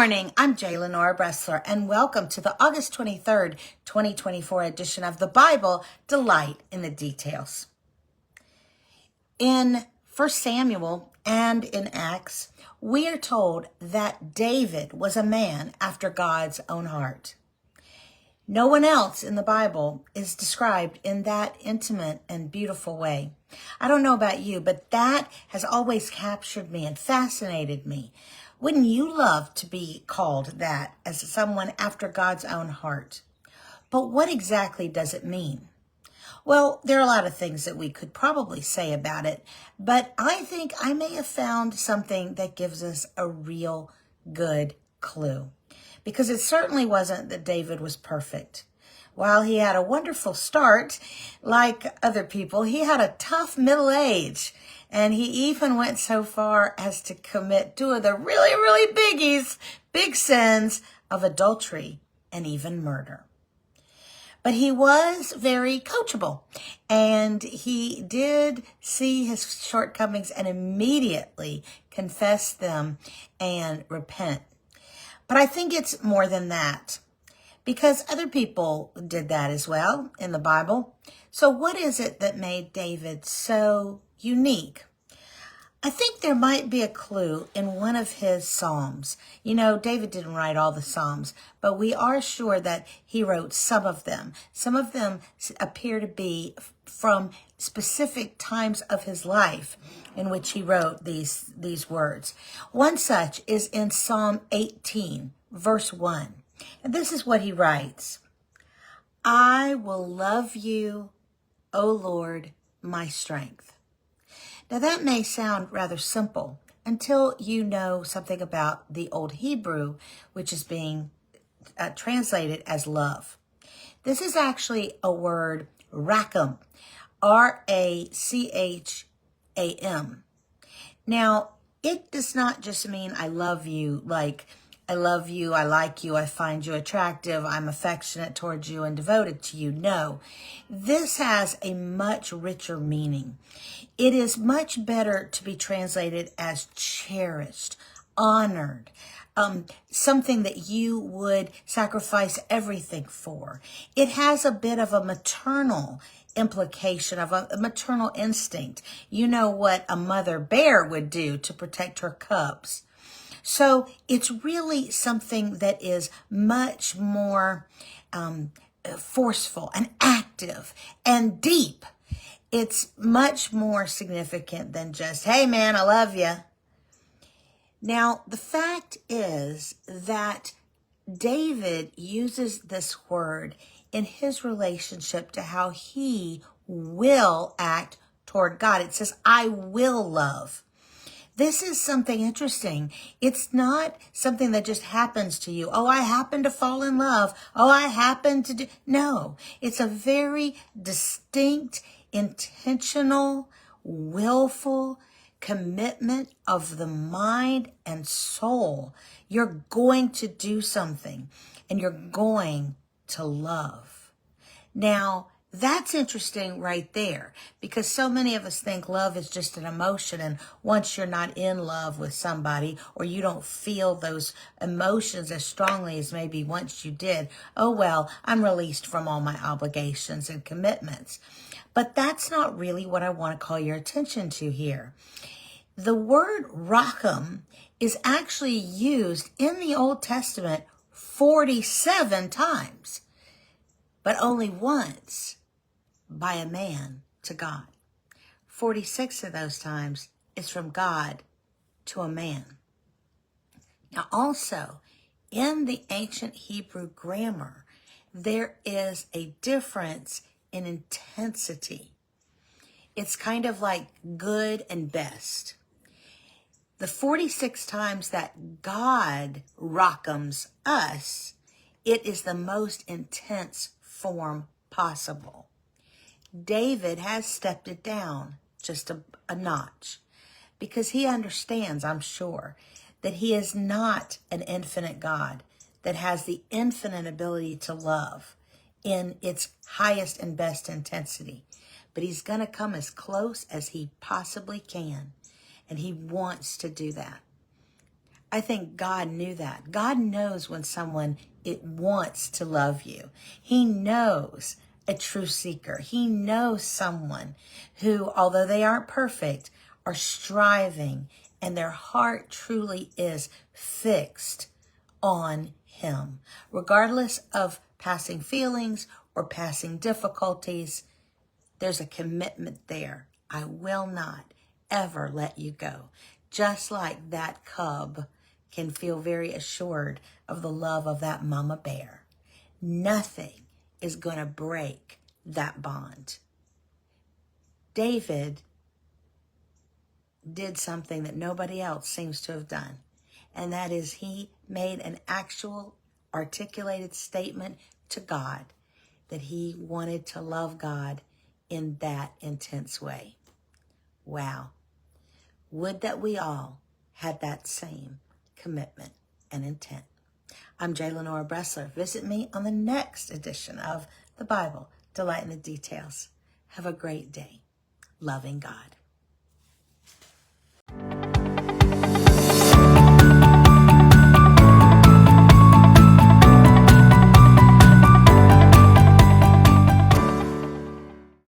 morning. I'm J. Lenora Bressler, and welcome to the August 23rd, 2024 edition of the Bible, Delight in the Details. In 1 Samuel and in Acts, we are told that David was a man after God's own heart. No one else in the Bible is described in that intimate and beautiful way. I don't know about you, but that has always captured me and fascinated me. Wouldn't you love to be called that as someone after God's own heart? But what exactly does it mean? Well, there are a lot of things that we could probably say about it, but I think I may have found something that gives us a real good clue. Because it certainly wasn't that David was perfect. While he had a wonderful start, like other people, he had a tough middle age. And he even went so far as to commit two of the really big sins of adultery and even murder. But he was very coachable, and he did see his shortcomings and immediately confess them and repent. But I think it's more than that, because other people did that as well in the Bible. So what is it that made David so unique? I think there might be a clue in one of his Psalms. You know, David didn't write all the Psalms, but we are sure that he wrote some of them. Some of them appear to be from specific times of his life in which he wrote these words. One such is in Psalm 18, verse 1. And this is what he writes. I will love you, O Lord, my strength. Now that may sound rather simple until you know something about the Old Hebrew, which is being translated as love. This is actually a word, racham, R-A-C-H-A-M. Now, it does not just mean I love you, like I love you, I like you, I find you attractive, I'm affectionate towards you and devoted to you. No, this has a much richer meaning. It is much better to be translated as cherished, honored, something that you would sacrifice everything for. It has a bit of a maternal implication, of a maternal instinct. You know what a mother bear would do to protect her cubs. So it's really something that is much more forceful and active and deep. It's much more significant than just, hey man, I love you. Now, the fact is that David uses this word in his relationship to how he will act toward God. It says, I will love. This is something interesting. It's not something that just happens to you. Oh, I happen to fall in love. Oh, I happen to do. No, it's a very distinct, intentional, willful commitment of the mind and soul. You're going to do something and you're going to love. Now, that's interesting right there, because so many of us think love is just an emotion, and once you're not in love with somebody or you don't feel those emotions as strongly as maybe once you did, oh well, I'm released from all my obligations and commitments. But that's not really what I want to call your attention to here. The word racham is actually used in the Old Testament 47 times, but only once by a man to God. 46 of those times is from God to a man. Now also, in the ancient Hebrew grammar, there is a difference in intensity. It's kind of like good and best. The 46 times that God rachams us, it is the most intense form possible. David has stepped it down just a notch, because he understands, I'm sure, that he is not an infinite God that has the infinite ability to love in its highest and best intensity. But he's going to come as close as he possibly can, and he wants to do that. I think God knew that. God knows when someone it wants to love you. He knows a true seeker. He knows someone who, although they aren't perfect, are striving and their heart truly is fixed on him. Regardless of passing feelings or passing difficulties, there's a commitment there. I will not ever let you go. Just like that cub can feel very assured of the love of that mama bear. Nothing is going to break that bond. David did something that nobody else seems to have done, and that is he made an actual articulated statement to God that he wanted to love God in that intense way. Wow. Would that we all had that same commitment and intent. I'm J. Lenora Bressler. Visit me on the next edition of the Bible, Delight in the Details. Have a great day. Loving God.